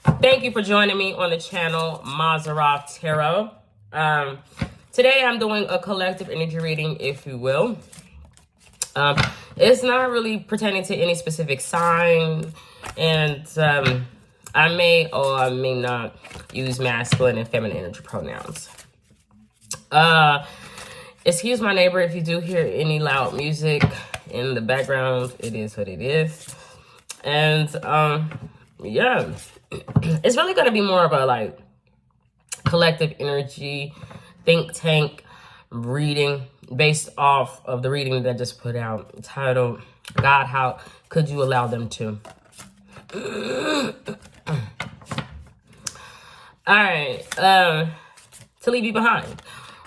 Thank you for joining me on the channel Maserati Tarot. Today I'm doing a collective energy reading, if you will. It's not really pertaining to any specific sign, and I may or I may not use masculine and feminine energy pronouns. Excuse my neighbor if you do hear any loud music in the background. It is what it is. And yeah, it's really going to be more of a like collective energy think tank reading based off of the reading that I just put out, titled God, How Could You Allow Them to? All right, to leave you behind,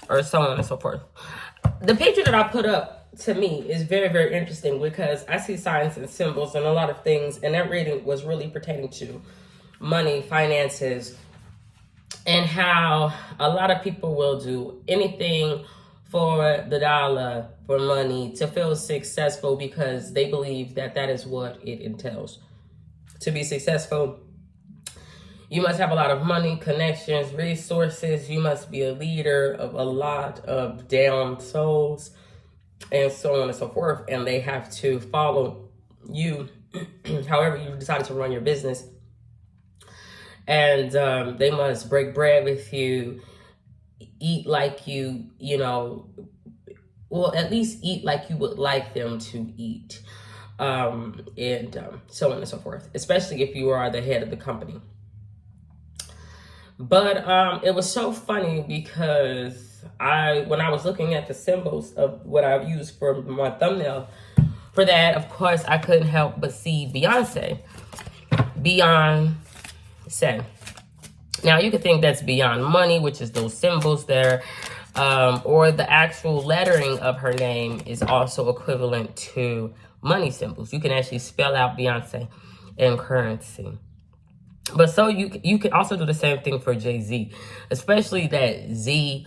or so on and so forth. The picture that I put up, to me, is very, very interesting because I see signs and symbols and a lot of things, and that reading was really pertaining to money, finances, and how a lot of people will do anything for the dollar, for money, to feel successful because they believe that that is what it entails. To be successful, you must have a lot of money, connections, resources. You must be a leader of a lot of damned souls, and so on and so forth. And they have to follow you however you decided to run your business. And they must break bread with you, eat like you know, well, at least eat like you would like them to eat. And so on and so forth, especially if you are the head of the company. But it was so funny because when I was looking at the symbols of what I used for my thumbnail, for that, of course, I couldn't help but see Beyonce. Now, you could think that's beyond money, which is those symbols there, or the actual lettering of her name is also equivalent to money symbols. You can actually spell out Beyonce in currency. But so you can also do the same thing for Jay-Z, especially that Z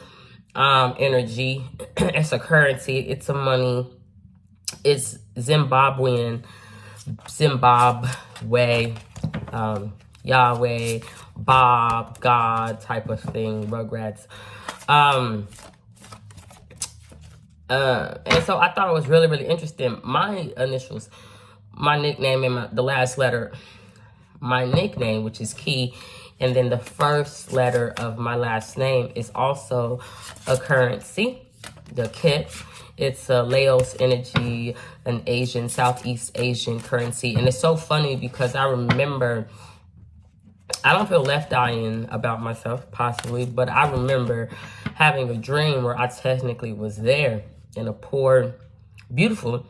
energy. It's a currency. It's a money. It's Zimbabwe, Yahweh, Bob, God type of thing, Rugrats. And so I thought it was really, really interesting. My initials, my nickname, and the last letter, my nickname, which is Key, and then the first letter of my last name is also a currency, the Kit. It's a Laos energy, an Asian, Southeast Asian currency. And it's so funny because I remember, I don't feel left-eyeing about myself, possibly, but I remember having a dream where I technically was there in a poor, beautiful,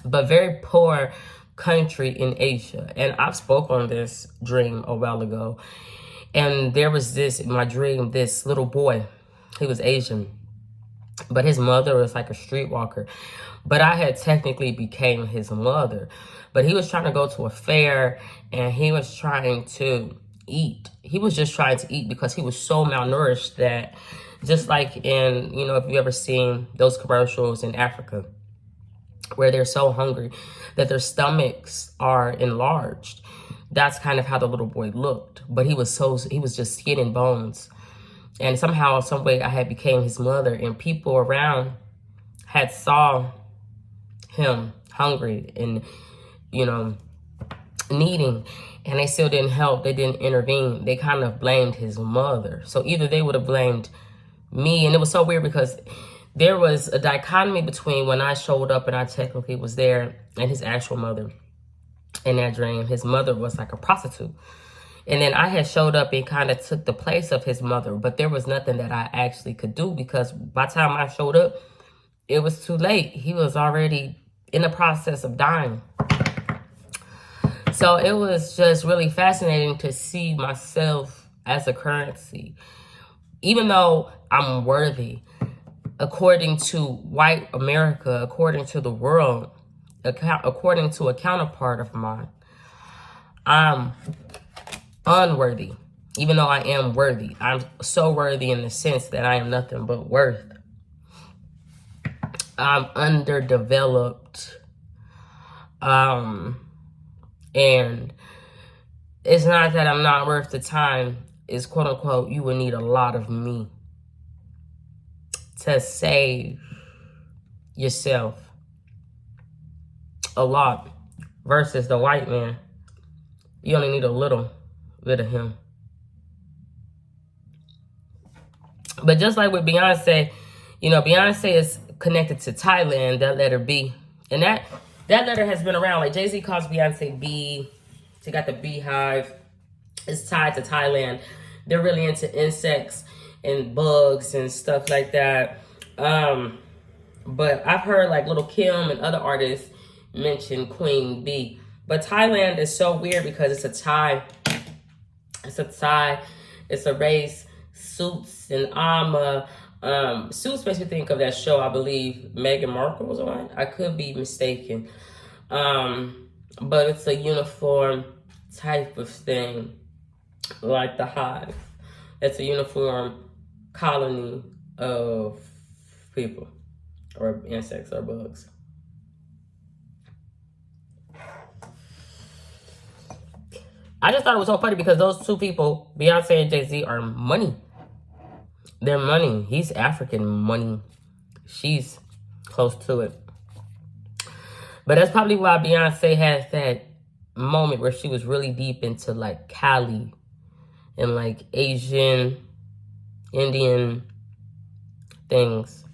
but very poor country in Asia. And I've spoke on this dream a while ago. And there was this, in my dream, this little boy. He was Asian, but his mother was like a streetwalker. But I had technically became his mother. But he was trying to go to a fair, and he was trying to eat. He was just trying to eat because he was so malnourished that, just like in, you know, if you ever seen those commercials in Africa where they're so hungry that their stomachs are enlarged, that's kind of how the little boy looked. But he was just skin and bones. And somehow, some way, I had became his mother, and people around had saw him hungry and, you know, needing, and they still didn't help. They didn't intervene. They kind of blamed his mother. So either they would have blamed me, and it was so weird because there was a dichotomy between when I showed up and I technically was there and his actual mother. In that dream, his mother was like a prostitute. And then I had showed up and kind of took the place of his mother, but there was nothing that I actually could do because by the time I showed up, it was too late. He was already in the process of dying. So it was just really fascinating to see myself as a currency. Even though I'm worthy, according to white America, according to the world, according to a counterpart of mine, I'm unworthy, even though I am worthy. I'm so worthy in the sense that I am nothing but worth. I'm underdeveloped. And It's not that I'm not worth the time. It's quote unquote, you would need a lot of me to save yourself. A lot. Versus the white man. You only need a little bit of him. But just like with Beyonce, you know, Beyonce is connected to Thailand, that letter B. And that letter has been around. Like Jay-Z calls Beyonce B. She got the beehive. It's tied to Thailand. They're really into insects and bugs and stuff like that. But I've heard like Lil' Kim and other artists mention Queen B. But Thailand is so weird because it's a Thai. It's a Thai. It's a race. Suits and armor. Suits makes me think of that show, I believe Meghan Markle was on. I could be mistaken. But it's a uniform type of thing, like the hive. It's a uniform colony of people, or insects, or bugs. I just thought it was so funny because those two people, Beyonce and Jay-Z, are money. They're money. He's African money. She's close to it. But that's probably why Beyonce has that moment where she was really deep into like Cali and like Asian, Indian things.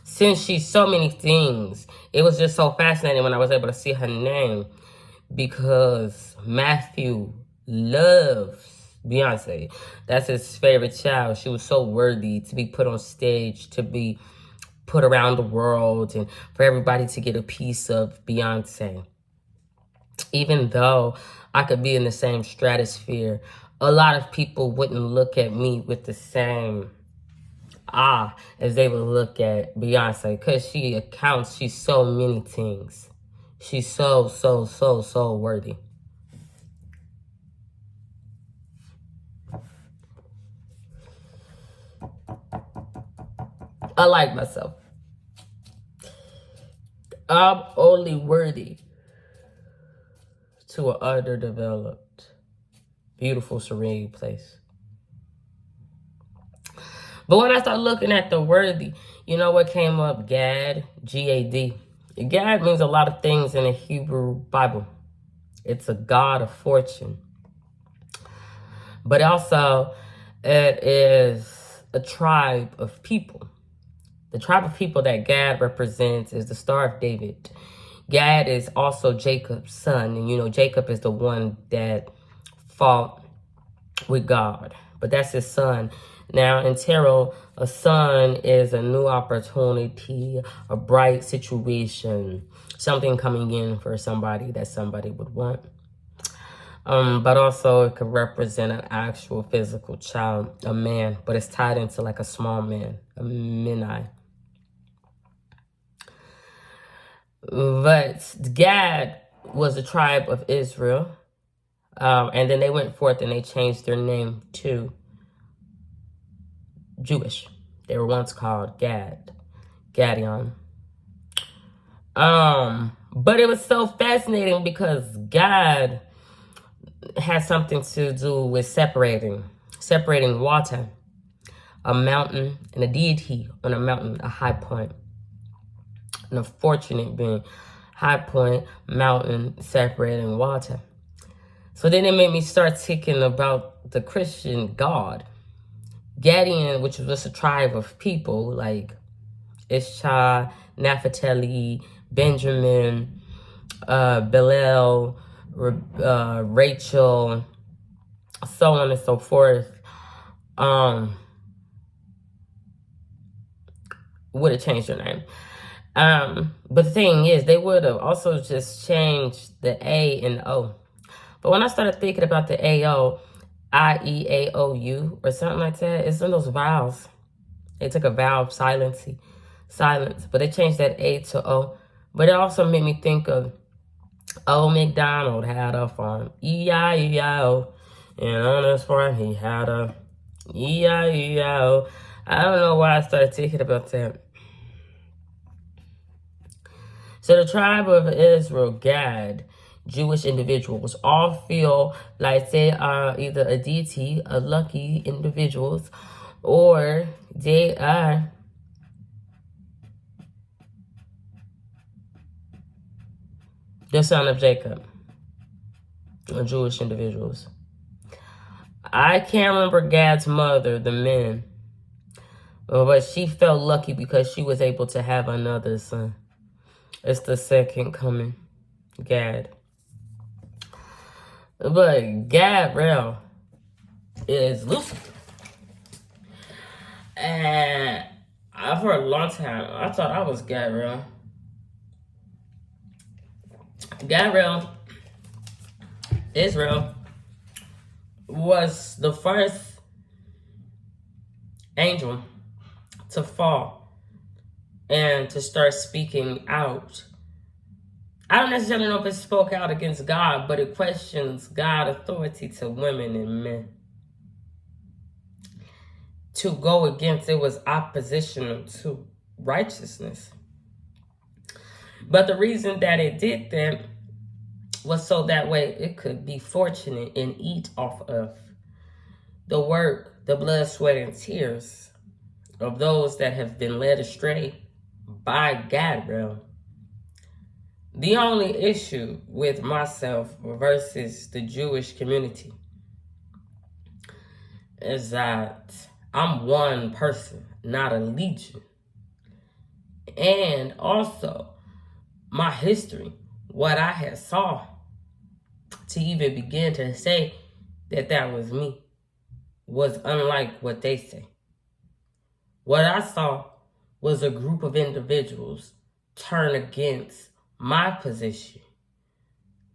Since she's so many things, it was just so fascinating when I was able to see her name, because Matthew loves Beyonce. That's his favorite child. She was so worthy to be put on stage, to be put around the world, and for everybody to get a piece of Beyonce. Even though I could be in the same stratosphere, a lot of people wouldn't look at me with the same as they would look at Beyonce, because she's so many things. She's so worthy. I like myself. I'm only worthy to an underdeveloped, beautiful, serene place. But when I started looking at the worthy, you know what came up? GAD, G-A-D. GAD means a lot of things in the Hebrew Bible. It's a god of fortune. But also, it is a tribe of people. The tribe of people that GAD represents is the Star of David. GAD is also Jacob's son. And you know, Jacob is the one that fought with God. But that's his son. Now, in tarot, a son is a new opportunity, a bright situation, something coming in for somebody that somebody would want. But also it could represent an actual physical child, a man, but it's tied into like a small man, a Minai. But Gad was a tribe of Israel. And then they went forth and they changed their name to Jewish. They were once called Gad, Gadion. But it was so fascinating because God has something to do with separating water, a mountain, and a deity on a mountain, a high point. An unfortunate being, high point, mountain, separating water. So then it made me start thinking about the Christian God. Gadian, which was just a tribe of people like Ishtar, Naphtali, Benjamin, Belial, Rachel, so on and so forth, would have changed their name. But the thing is, they would have also just changed the A and O. But when I started thinking about the AO, I-E-A-O-U, or something like that, it's in those vowels. They took a vowel of silence, but they changed that A to O. But it also made me think of Old MacDonald had a farm, E-I-E-I-O, and on his farm he had a E-I-E-I-O. I don't know why I started thinking about that. So the tribe of Israel, Gad, Jewish individuals, all feel like they are either a deity, a lucky individuals, or they are the son of Jacob, Jewish individuals. I can't remember Gad's mother, the men, but she felt lucky because she was able to have another son. It's the second coming, Gad. But GADREEL is Lucifer. And for a long time, I thought I was GADREEL. GADREEL, Israel, was the first angel to fall and to start speaking out. I don't necessarily know if it spoke out against God, but it questions God's authority to women and men. To go against it was oppositional to righteousness. But the reason that it did that was so that way it could be fortunate and eat off of the work, the blood, sweat, and tears of those that have been led astray by GADREEL. The only issue with myself versus the Jewish community is that I'm one person, not a legion. And also, my history, what I had saw, to even begin to say that that was me, was unlike what they say. What I saw was a group of individuals turn against my position,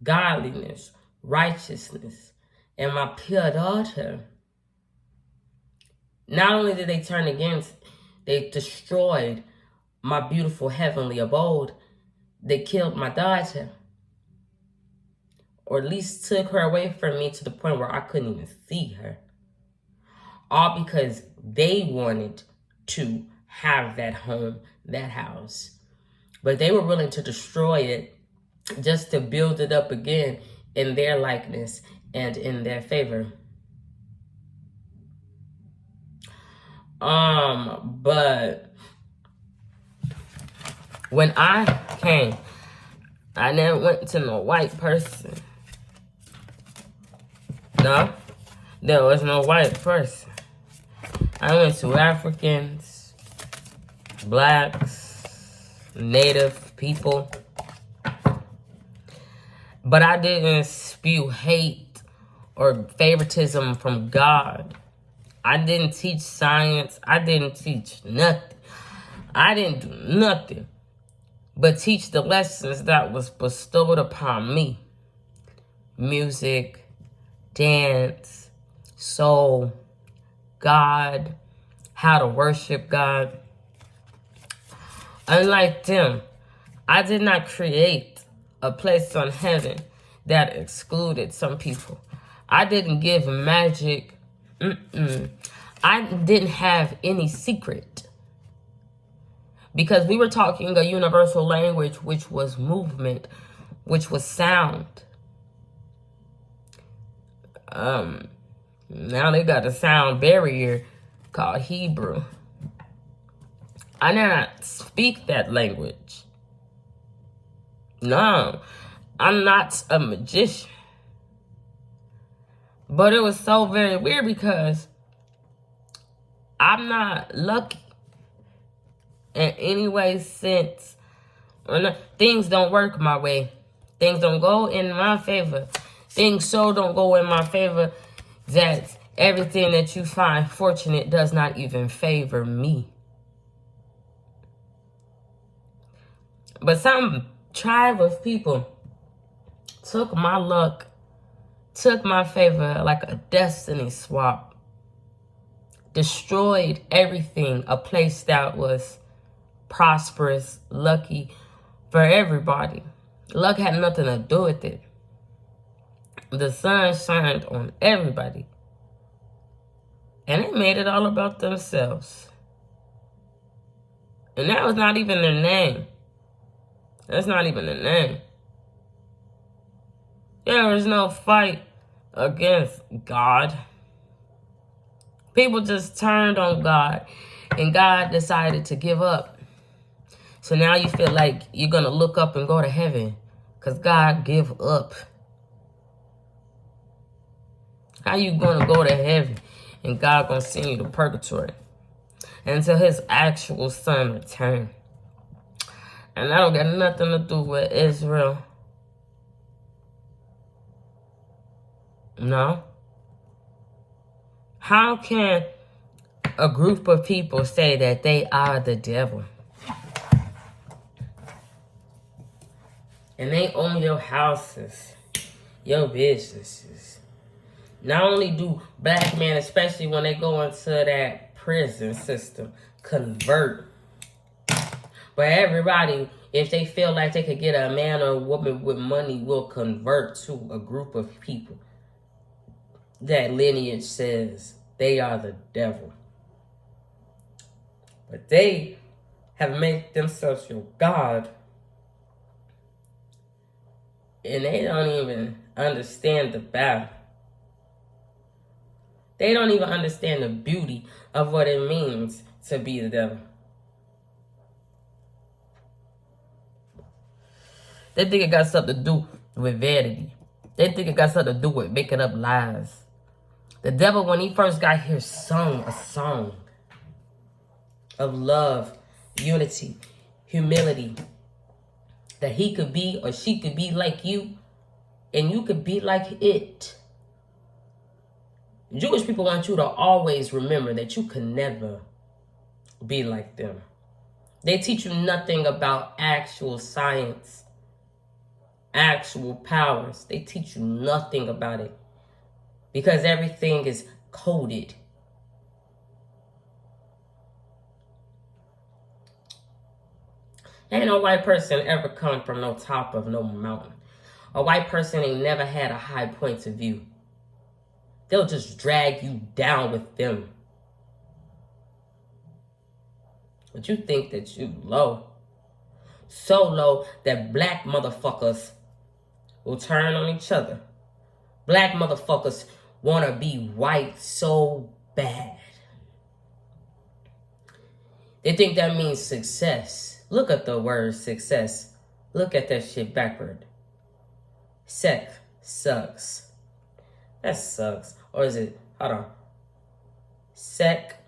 godliness, righteousness, and my pure daughter. Not only did they turn against, they destroyed my beautiful heavenly abode. They killed my daughter, or at least took her away from me to the point where I couldn't even see her. All because they wanted to have that home, that house. But they were willing to destroy it just to build it up again in their likeness and in their favor. But when I came, I never went to no white person. No, there was no white person. I went to Africans, blacks, native people. But I didn't spew hate or favoritism from God. I didn't teach science. I didn't teach nothing. I didn't do nothing but teach the lessons that was bestowed upon me. Music, dance, soul, God, how to worship God. Unlike them, I did not create a place on heaven that excluded some people. I didn't give magic. I didn't have any secret. Because we were talking a universal language, which was movement, which was sound. Now they got a sound barrier called Hebrew. I did not speak that language. No, I'm not a magician. But it was so very weird because I'm not lucky in any way, sense, or not. Things don't work my way. Things don't go in my favor. Things so don't go in my favor that everything that you find fortunate does not even favor me. But some tribe of people took my luck, took my favor like a destiny swap, destroyed everything, a place that was prosperous, lucky for everybody. Luck had nothing to do with it. The sun shined on everybody. And they made it all about themselves. And that was not even their name. That's not even the name. There is no fight against God. People just turned on God, and God decided to give up. So now you feel like you're going to look up and go to heaven because God give up. How you going to go to heaven and God going to send you to purgatory until his actual son return? And that don't got nothing to do with Israel. No. How can a group of people say that they are the devil? And they own your houses, your businesses. Not only do black men, especially when they go into that prison system, convert, but everybody, if they feel like they could get a man or a woman with money, will convert to a group of people that lineage says they are the devil. But they have made themselves your God, and they don't even understand the battle. They don't even understand the beauty of what it means to be the devil. They think it got something to do with vanity. They think it got something to do with making up lies. The devil, when he first got here, sung a song of love, unity, humility. That he could be or she could be like you, and you could be like it. Jewish people want you to always remember that you can never be like them. They teach you nothing about actual science, actual powers. They teach you nothing about it because everything is coded. Ain't no white person ever come from no top of no mountain. A white person ain't never had a high point of view. They'll just drag you down with them. But you think that you low. So low that black motherfuckers will turn on each other. Black motherfuckers want to be white so bad. They think that means success. Look at the word success. Look at that shit backward. Sec sucks. That sucks. Or is it, hold on. Sec,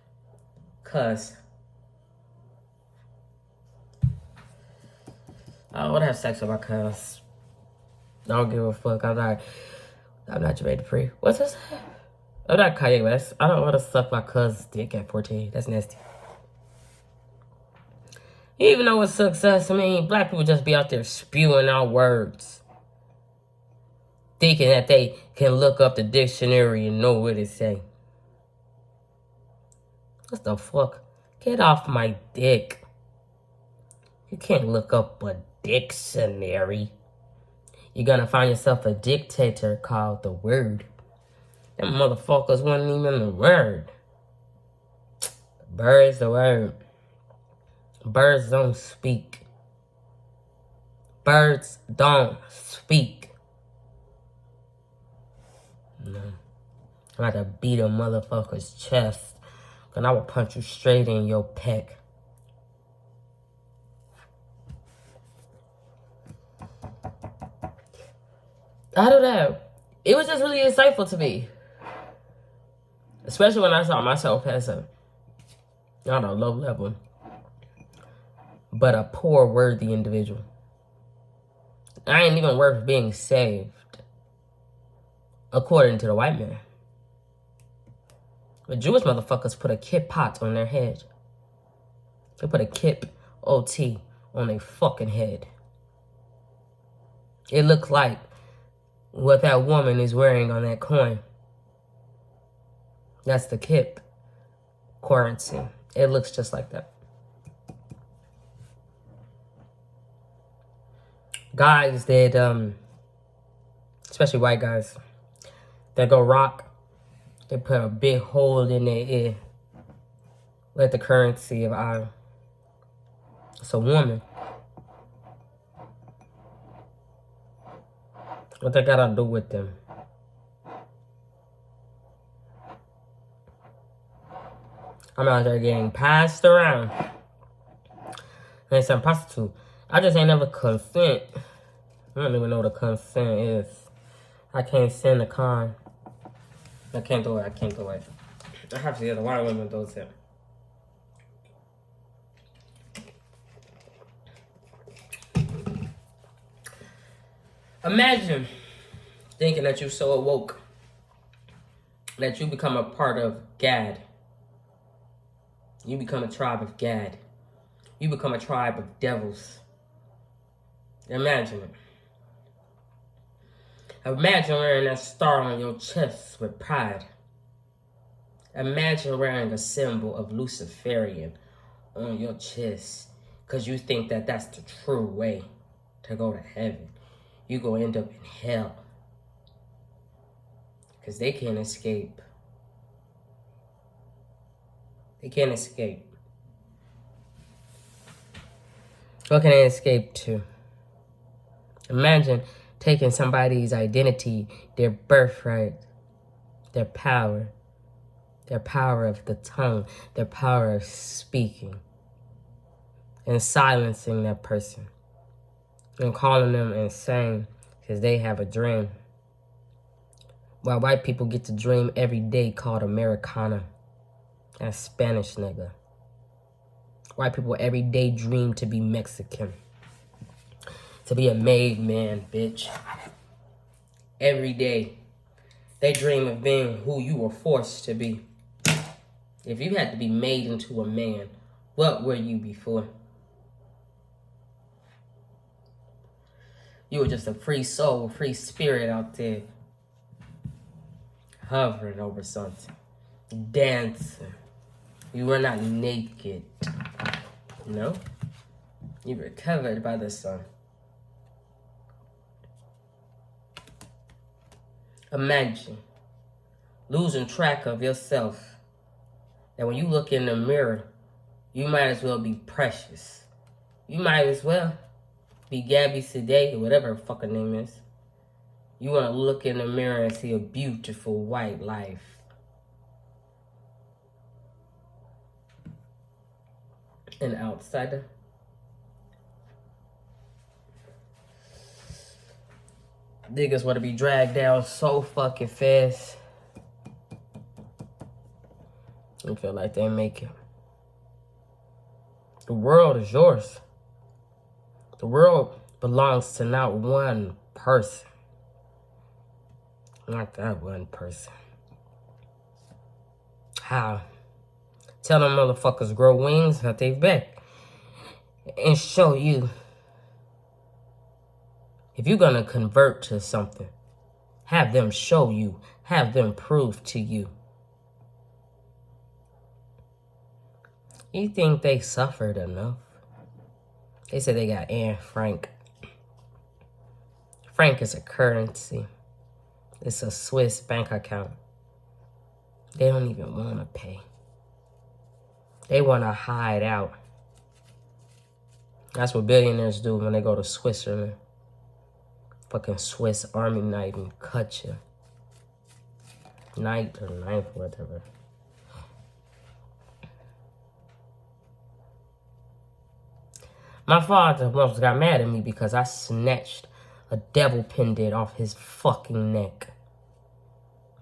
cuss. I would have sex with my cuss. I don't give a fuck. I'm not Jermaine Dupri. What's this? I'm not Kanye West. I don't want to suck my cousin's dick at 14. That's nasty. You even know what success means? Black people just be out there spewing out words, thinking that they can look up the dictionary and know what it say. What the fuck? Get off my dick. You can't look up a dictionary. You're gonna find yourself a dictator called the word. Them motherfuckers wasn't even the word. Bird's the word. Birds don't speak. Birds don't speak. No. I'm about to beat a motherfucker's chest. And I will punch you straight in your pec. I don't know. It was just really insightful to me. Especially when I saw myself as a, not a low level, but a poor, worthy individual. I ain't even worth being saved, according to the white man. But Jewish motherfuckers put a kippot on their head. They put a kip, O-T, on their fucking head. It looks like what that woman is wearing on that coin. That's the kip currency. It looks just like that. Guys that, especially white guys, that go rock, they put a big hole in their ear. Let the currency of I. It's a woman. What they gotta do with them? I'm out there getting passed around. And some prostitute. I just ain't never consent. I don't even know what a consent is. I can't send a con. I can't do it. I can't do it. I have to get a lot of women those it. Imagine thinking that you're so awoke that you become a part of GAD. You become a tribe of GAD. You become a tribe of devils. Imagine it. Imagine wearing that star on your chest with pride. Imagine wearing a symbol of Luciferian on your chest because you think that that's the true way to go to heaven. You gonna end up in hell because they can't escape. They can't escape. What can they escape to? Imagine taking somebody's identity, their birthright, their power of the tongue, their power of speaking, and silencing that person and calling them insane because they have a dream. While white people get to dream every day called Americana. That's Spanish nigga. White people every day dream to be Mexican. To be a made man, bitch. Every day. They dream of being who you were forced to be. If you had to be made into a man, what were you before? You were just a free soul, free spirit out there. Hovering over something. Dancing. You were not naked. No. You were covered by the sun. Imagine losing track of yourself. That when you look in the mirror, you might as well be Precious. You might as well be Gabby Today or whatever her fucking name is. You want to look in the mirror and see a beautiful white life. An outsider. Niggas want to be dragged down so fucking fast. You feel like they make it. The world is yours. The world belongs to not one person. Not that one person. How? Tell them motherfuckers grow wings at their back. And show you. If you're gonna convert to something, have them show you. Have them prove to you. You think they suffered enough? They said they got Anne Frank. Frank is a currency. It's a Swiss bank account. They don't even want to pay. They want to hide out. That's what billionaires do when they go to Switzerland. Fucking Swiss Army knife and cut you. Knife or knife, whatever. My father once got mad at me because I snatched a devil pendant off his fucking neck.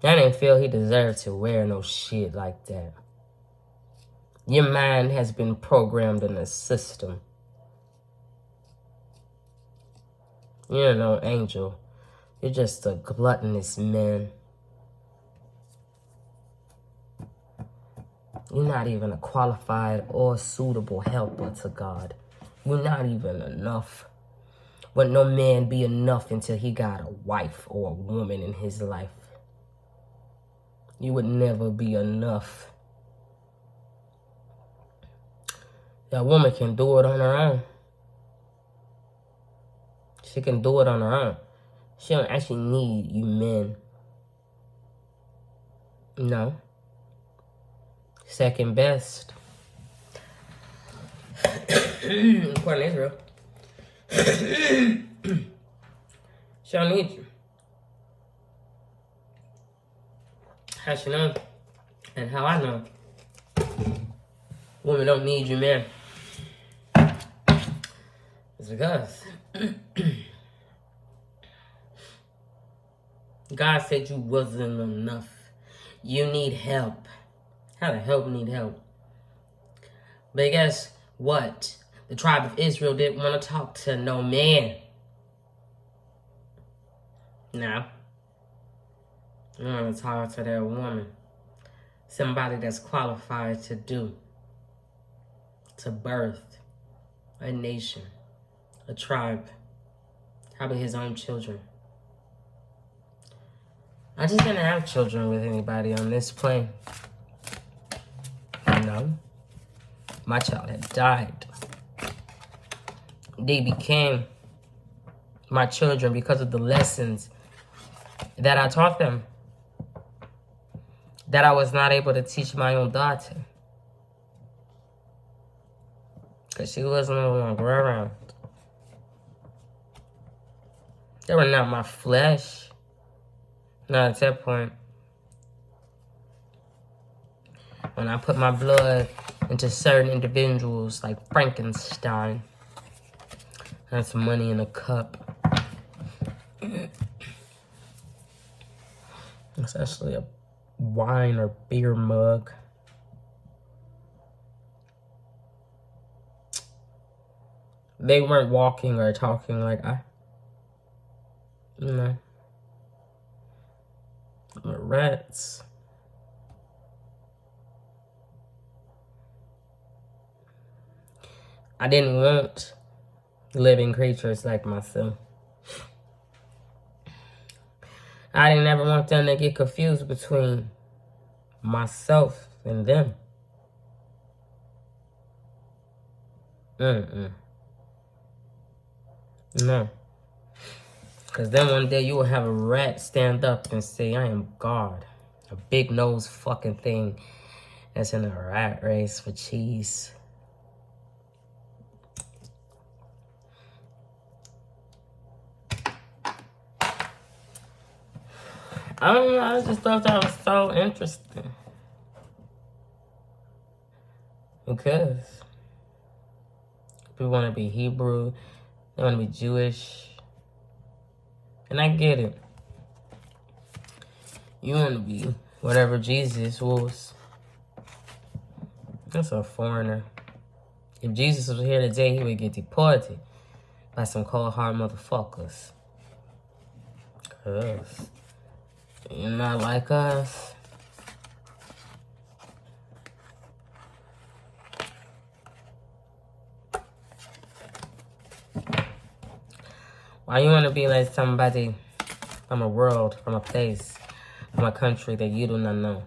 I didn't feel he deserved to wear no shit like that. Your mind has been programmed in a system. You're no angel. You're just a gluttonous man. You're not even a qualified or suitable helper to God. You're not even enough. But no man be enough until he got a wife or a woman in his life. You would never be enough. That woman can do it on her own. She can do it on her own. She don't actually need you men. No. Second best. According to Israel. She don't need you. How she know? And how I know. Women don't need you, man. It's because God said you wasn't enough. You need help. How the hell need help? But guess what? The tribe of Israel didn't want to talk to no man. Now, I want to talk to that woman. Somebody that's qualified to birth a nation, a tribe, probably his own children. I just didn't have children with anybody on this plane. No. My child had died. They became my children because of the lessons that I taught them, that I was not able to teach my own daughter. Because she wasn't no longer around. They were not my flesh. Not at that point. When I put my blood into certain individuals like Frankenstein, that's money in a cup. It's actually a wine or beer mug. They weren't walking or talking like no. Rats. I didn't want living creatures like myself. I didn't ever want them to get confused between myself and them. No. Because then one day you will have a rat stand up and say, I am God. A big nose fucking thing that's in a rat race for cheese. I don't know, I just thought that was so interesting. Because people want to be Hebrew, they want to be Jewish. And I get it. You want to be whatever Jesus was. That's a foreigner. If Jesus was here today, he would get deported by some cold hard motherfuckers. Cause you're not like us. Why you want to be like somebody from a world, from a place, from a country that you do not know?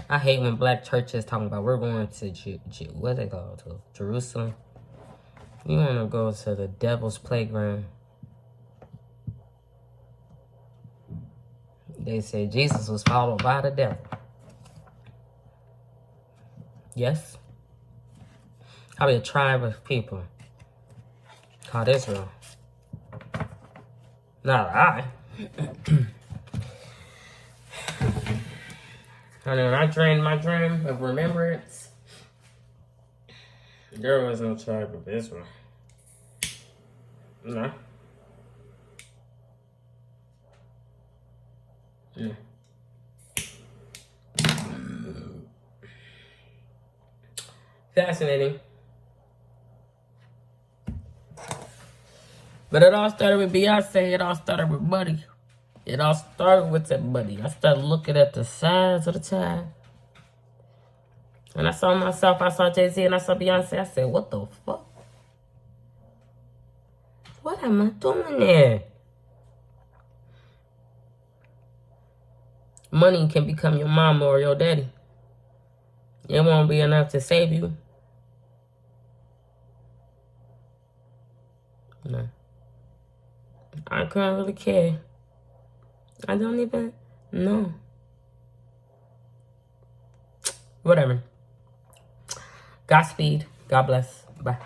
I hate when black churches talking about we're going to what they call to Jerusalem. You want to go to the devil's playground. They say Jesus was followed by the devil. Yes? I'll be a tribe of people called Israel. Not I. Honey, when I drained my dream of remembrance, there was no tribe of Israel. No. No. Fascinating. But it all started with Beyonce. It all started with Buddy. It all started with that Buddy. I started looking at the signs of the time. And I saw myself, I saw Jay-Z, and I saw Beyonce. I said, what the fuck? What am I doing there? Money can become your mama or your daddy. It won't be enough to save you. No. I can't really care. I don't even know. Whatever. Godspeed. God bless. Bye.